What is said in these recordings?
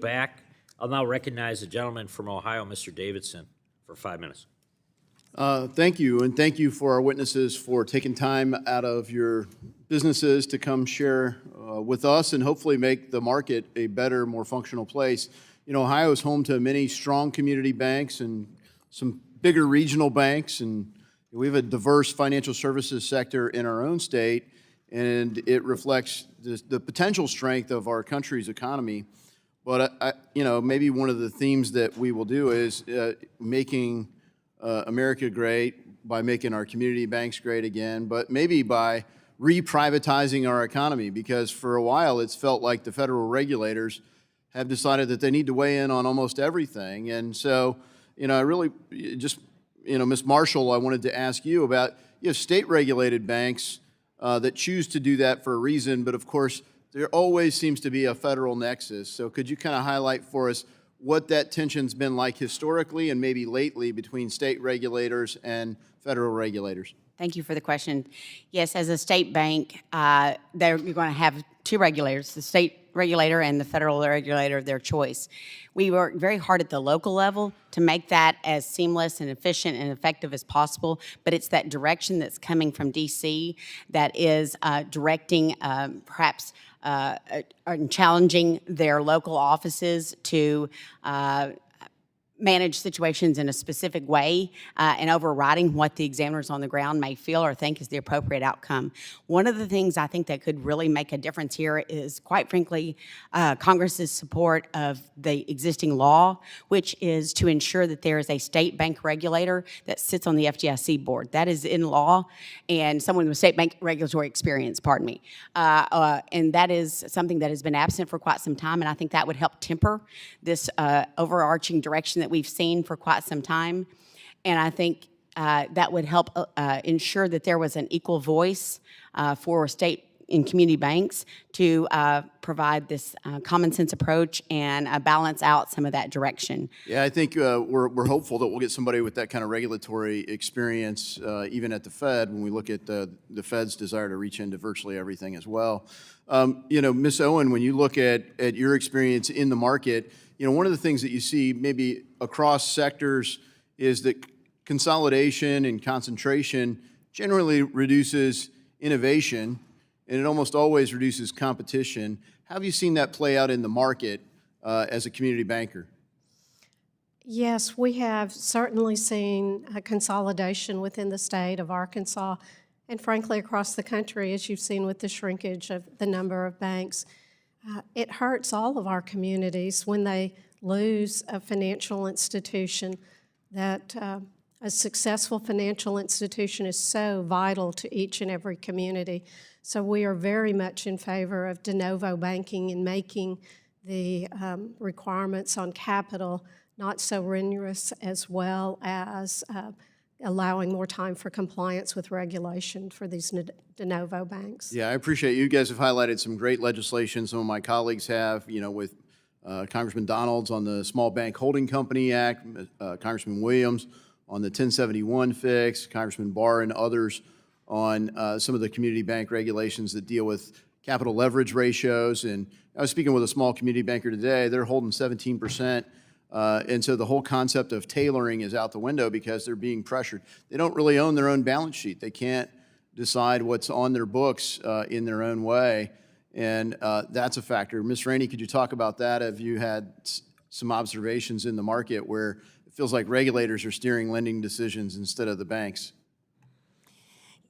back. I'll now recognize the gentleman from Ohio, Mr. Davidson, for 5 minutes. Thank you, and thank you for our witnesses for taking time out of your businesses to come share with us and hopefully make the market a better, more functional place. You know, Ohio is home to many strong community banks and some bigger regional banks, and we have a diverse financial services sector in our own state, and it reflects the potential strength of our country's economy. But, you know, maybe one of the themes that we will do is making America great by making our community banks great again, but maybe by reprivatizing our economy, because for a while it's felt like the federal regulators have decided that they need to weigh in on almost everything. And so, you know, I really just, you know, Ms. Marshall, I wanted to ask you about, you have state-regulated banks that choose to do that for a reason, but of course, there always seems to be a federal nexus. So could you kind of highlight for us what that tension's been like historically and maybe lately between state regulators and federal regulators? Thank you for the question. Yes, as a state bank, you're going to have two regulators, the state regulator and the federal regulator of their choice. We work very hard at the local level to make that as seamless and efficient and effective as possible, but it's that direction that's coming from DC that is directing perhaps challenging their local offices to manage situations in a specific way and overriding what the examiners on the ground may feel or think is the appropriate outcome. One of the things I think that could really make a difference here is, quite frankly, Congress's support of the existing law, which is to ensure that there is a state bank regulator that sits on the FDIC board. That is in law, and someone with state bank regulatory experience, pardon me. And that is something that has been absent for quite some time, and I think that would help temper this overarching direction that we've seen for quite some time. And I think that would help ensure that there was an equal voice for state and community banks to provide this common sense approach and balance out some of that direction. Yeah, I think we're hopeful that we'll get somebody with that kind of regulatory experience even at the Fed when we look at the Fed's desire to reach into virtually everything as well. You know, Ms. Owen, when you look at your experience in the market, you know, one of the things that you see maybe across sectors is that consolidation and concentration generally reduces innovation, and it almost always reduces competition. How have you seen that play out in the market as a community banker? Yes, we have certainly seen a consolidation within the state of Arkansas and frankly across the country, as you've seen with the shrinkage of the number of banks. It hurts all of our communities when they lose a financial institution. That a successful financial institution is so vital to each and every community. So we are very much in favor of de novo banking and making the requirements on capital not so rigorous, as well as allowing more time for compliance with regulation for these de novo banks. Yeah, I appreciate you guys have highlighted some great legislation. Some of my colleagues have, you know, with Congressman Donalds on the Small Bank Holding Company Act, Congressman Williams on the 1071 fix, Congressman Barr and others on some of the community bank regulations that deal with capital leverage ratios. And I was speaking with a small community banker today. They're holding 17%. And so the whole concept of tailoring is out the window because they're being pressured. They don't really own their own balance sheet. They can't decide what's on their books in their own way, and that's a factor. Ms. Rainey, could you talk about that? Have you had some observations in the market where it feels like regulators are steering lending decisions instead of the banks?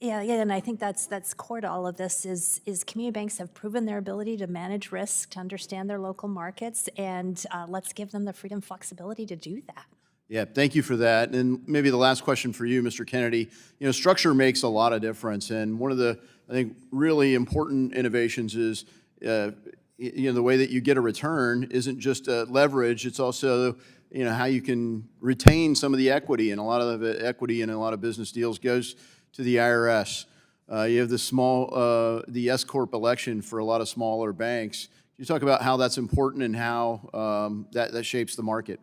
Yeah, and I think that's core to all of this is community banks have proven their ability to manage risk, to understand their local markets, and let's give them the freedom, flexibility to do that. Yeah, thank you for that. And maybe the last question for you, Mr. Kennedy. You know, structure makes a lot of difference, and one of the, I think, really important innovations is, you know, the way that you get a return isn't just leverage, it's also, you know, how you can retain some of the equity, and a lot of the equity in a lot of business deals goes to the IRS. You have the S-Corp election for a lot of smaller banks. Can you talk about how that's important and how that shapes the market?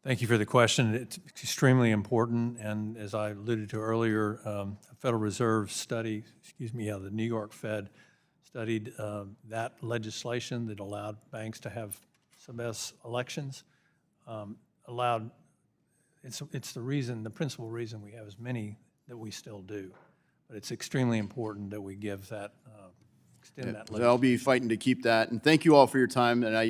Thank you for the question. It's extremely important, and as I alluded to earlier, a Federal Reserve study, the New York Fed studied that legislation that allowed banks to have sub-S elections, allowed, it's the reason, the principal reason we have as many that we still do. But it's extremely important that we give that, extend that I'll be fighting to keep that. And thank you all for your time, and I